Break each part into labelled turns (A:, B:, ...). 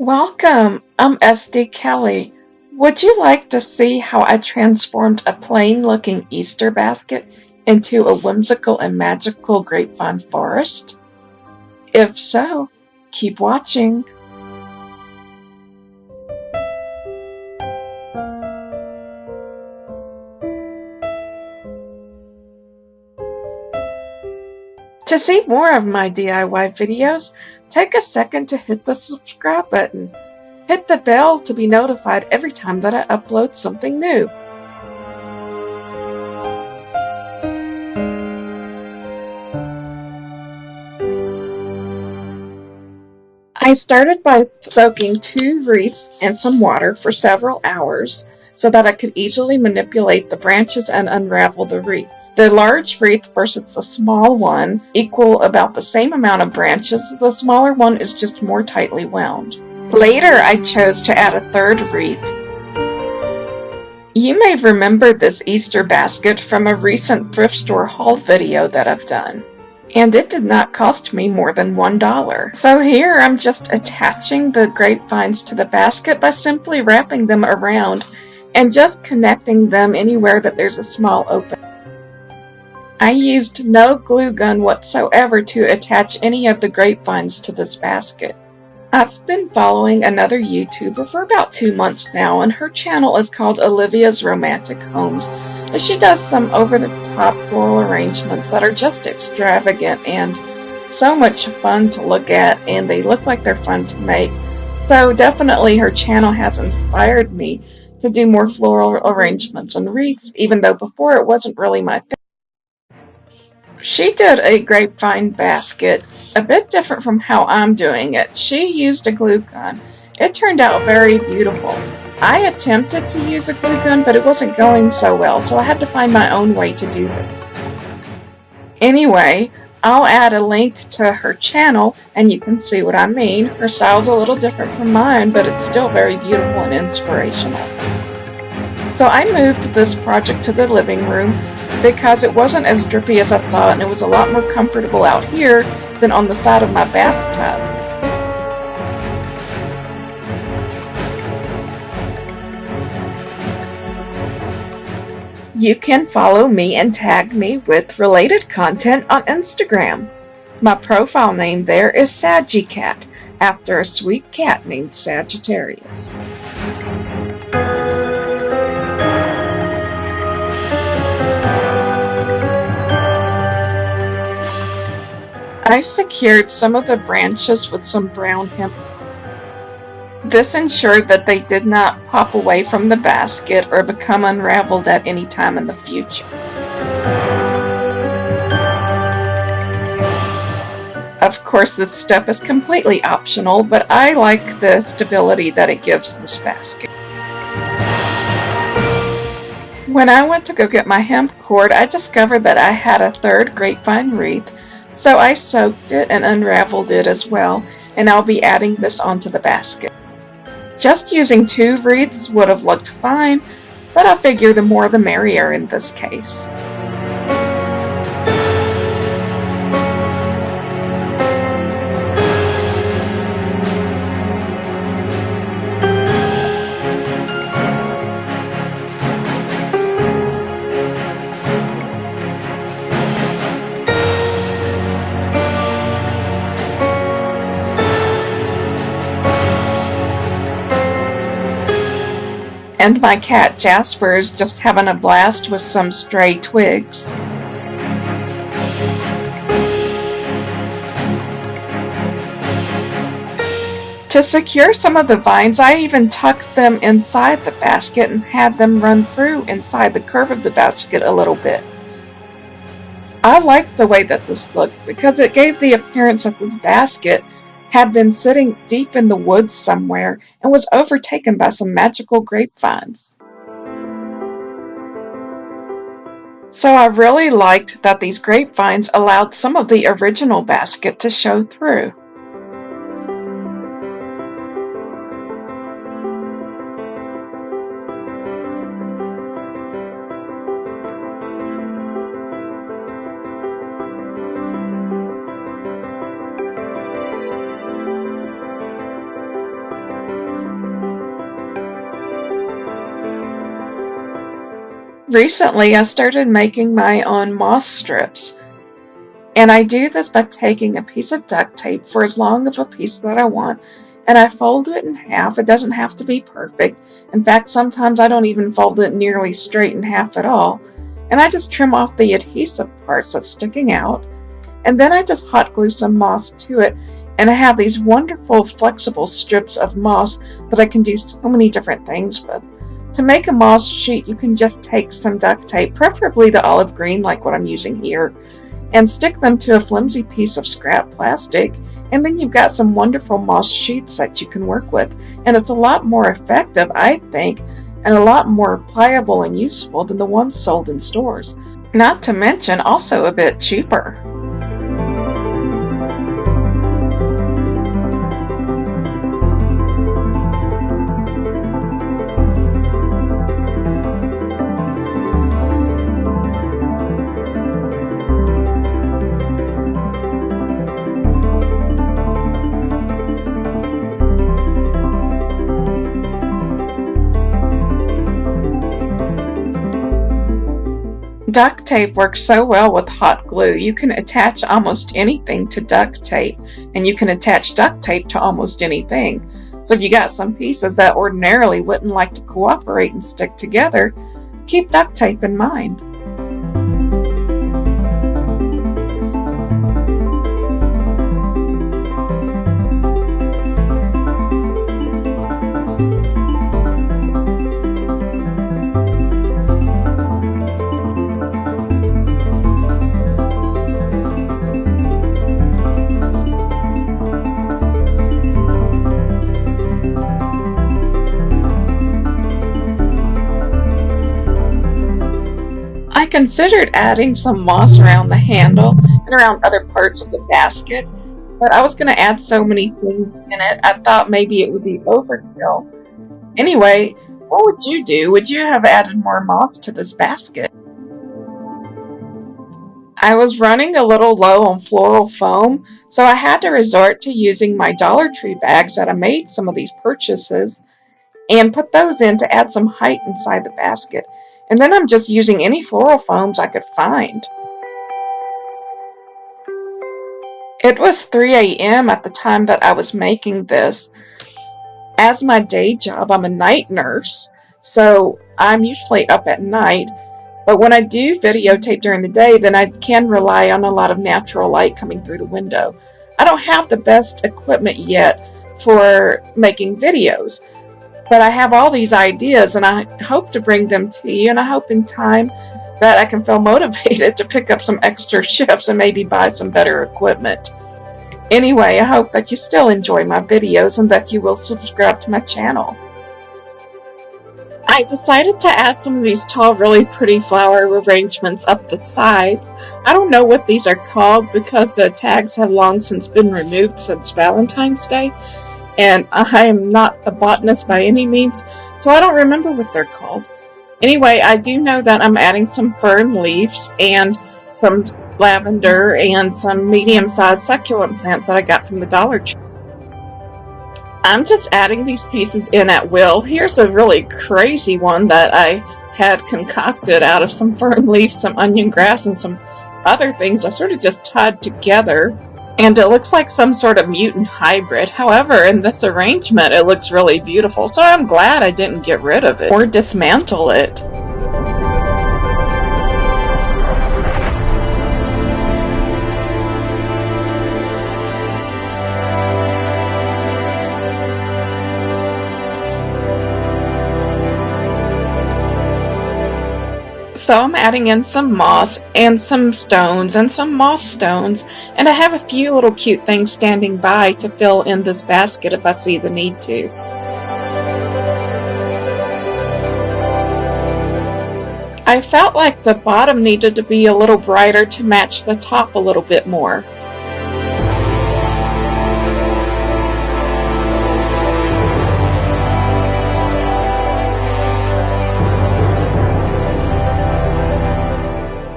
A: Welcome, I'm SD Kelley. Would you like to see how I transformed a plain-looking Easter basket into a whimsical and magical grapevine forest? If so, keep watching. To see more of my DIY videos, take a second to hit the subscribe button. Hit the bell to be notified every time that I upload something new. I started by soaking 2 wreaths in some water for several hours so that I could easily manipulate the branches and unravel the wreath. The large wreath versus the small one equal about the same amount of branches. The smaller one is just more tightly wound. Later, I chose to add a third wreath. You may remember this Easter basket from a recent thrift store haul video that I've done. And it did not cost me more than $1. So here I'm just attaching the grapevines to the basket by simply wrapping them around and just connecting them anywhere that there's a small opening. I used no glue gun whatsoever to attach any of the grapevines to this basket. I've been following another YouTuber for about 2 months now, and her channel is called Olivia's Romantic Homes. She does some over-the-top floral arrangements that are just extravagant and so much fun to look at, and they look like they're fun to make. So definitely her channel has inspired me to do more floral arrangements and wreaths, even though before it wasn't really my thing. She did a grapevine basket a bit different from how I'm doing it. She used a glue gun. It turned out very beautiful. I attempted to use a glue gun, but it wasn't going so well, so I had to find my own way to do this. Anyway, I'll add a link to her channel and you can see what I mean. Her style's a little different from mine, but it's still very beautiful and inspirational. So I moved this project to the living room because it wasn't as drippy as I thought, and it was a lot more comfortable out here than on the side of my bathtub. You can follow me and tag me with related content on Instagram. My profile name there is SaggyCat, after a sweet cat named Sagittarius. I secured some of the branches with some brown hemp. This ensured that they did not pop away from the basket or become unraveled at any time in the future. Of course, this step is completely optional, but I like the stability that it gives this basket. When I went to go get my hemp cord, I discovered that I had a third grapevine wreath, so I soaked it and unraveled it as well, and I'll be adding this onto the basket. Just using 2 wreaths would have looked fine, but I figure the more the merrier in this case. And my cat Jasper is just having a blast with some stray twigs. To secure some of the vines, I even tucked them inside the basket and had them run through inside the curve of the basket a little bit. I liked the way that this looked because it gave the appearance that this basket had been sitting deep in the woods somewhere and was overtaken by some magical grapevines. So I really liked that these grapevines allowed some of the original basket to show through. Recently, I started making my own moss strips, and I do this by taking a piece of duct tape for as long of a piece that I want, and I fold it in half. It doesn't have to be perfect. In fact, sometimes I don't even fold it nearly straight in half at all, and I just trim off the adhesive parts that's sticking out, and then I just hot glue some moss to it, and I have these wonderful flexible strips of moss that I can do so many different things with. To make a moss sheet, you can just take some duct tape, preferably the olive green like what I'm using here, and stick them to a flimsy piece of scrap plastic, and then you've got some wonderful moss sheets that you can work with. And it's a lot more effective, I think, and a lot more pliable and useful than the ones sold in stores. Not to mention also a bit cheaper. Duct tape works so well with hot glue. You can attach almost anything to duct tape, and you can attach duct tape to almost anything. So if you got some pieces that ordinarily wouldn't like to cooperate and stick together, keep duct tape in mind. I considered adding some moss around the handle and around other parts of the basket, but I was going to add so many things in it, I thought maybe it would be overkill. Anyway, what would you do? Would you have added more moss to this basket? I was running a little low on floral foam, so I had to resort to using my Dollar Tree bags that I made some of these purchases and put those in to add some height inside the basket. And then I'm just using any floral foams I could find. It was 3 a.m. at the time that I was making this. As my day job, I'm a night nurse, so I'm usually up at night. But when I do videotape during the day, then I can rely on a lot of natural light coming through the window. I don't have the best equipment yet for making videos, but I have all these ideas, and I hope to bring them to you, and I hope in time that I can feel motivated to pick up some extra shifts and maybe buy some better equipment. Anyway, I hope that you still enjoy my videos and that you will subscribe to my channel. I decided to add some of these tall, really pretty flower arrangements up the sides. I don't know what these are called because the tags have long since been removed since Valentine's Day. And I am not a botanist by any means, so I don't remember what they're called. Anyway, I do know that I'm adding some fern leaves and some lavender and some medium-sized succulent plants that I got from the Dollar Tree. I'm just adding these pieces in at will. Here's a really crazy one that I had concocted out of some fern leaves, some onion grass, and some other things I sort of just tied together. And it looks like some sort of mutant hybrid. However, in this arrangement, it looks really beautiful. So I'm glad I didn't get rid of it or dismantle it. So I'm adding in some moss and some stones and some moss stones, and I have a few little cute things standing by to fill in this basket if I see the need to. I felt like the bottom needed to be a little brighter to match the top a little bit more.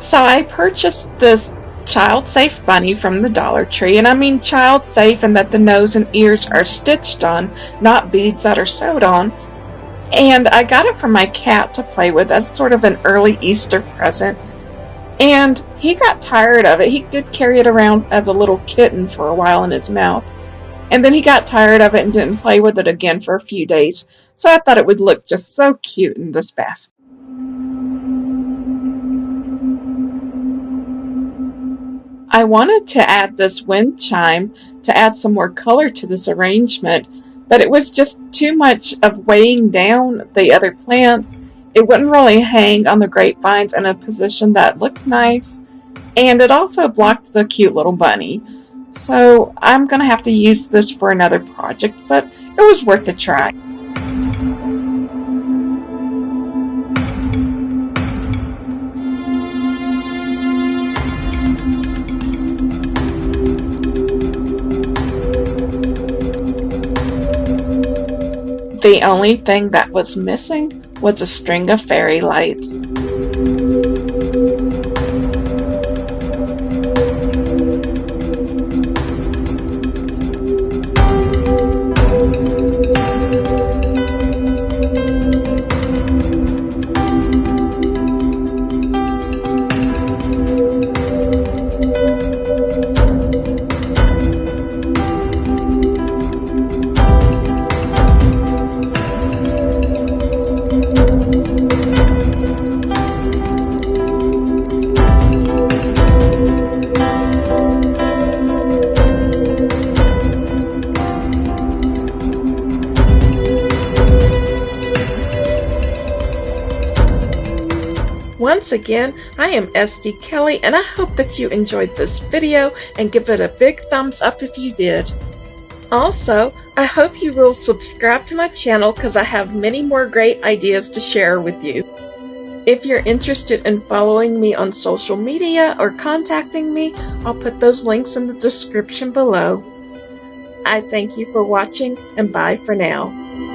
A: So I purchased this child-safe bunny from the Dollar Tree, and I mean child-safe in that the nose and ears are stitched on, not beads that are sewed on. And I got it for my cat to play with as sort of an early Easter present. And he got tired of it. He did carry it around as a little kitten for a while in his mouth. And then he got tired of it and didn't play with it again for a few days. So I thought it would look just so cute in this basket. I wanted to add this wind chime to add some more color to this arrangement, but it was just too much of weighing down the other plants. It wouldn't really hang on the grapevines in a position that looked nice, and it also blocked the cute little bunny. So I'm going to have to use this for another project, but it was worth a try. The only thing that was missing was a string of fairy lights. Once again, I am SD Kelley, and I hope that you enjoyed this video and give it a big thumbs up if you did. Also, I hope you will subscribe to my channel because I have many more great ideas to share with you. If you're interested in following me on social media or contacting me, I'll put those links in the description below. I thank you for watching, and bye for now.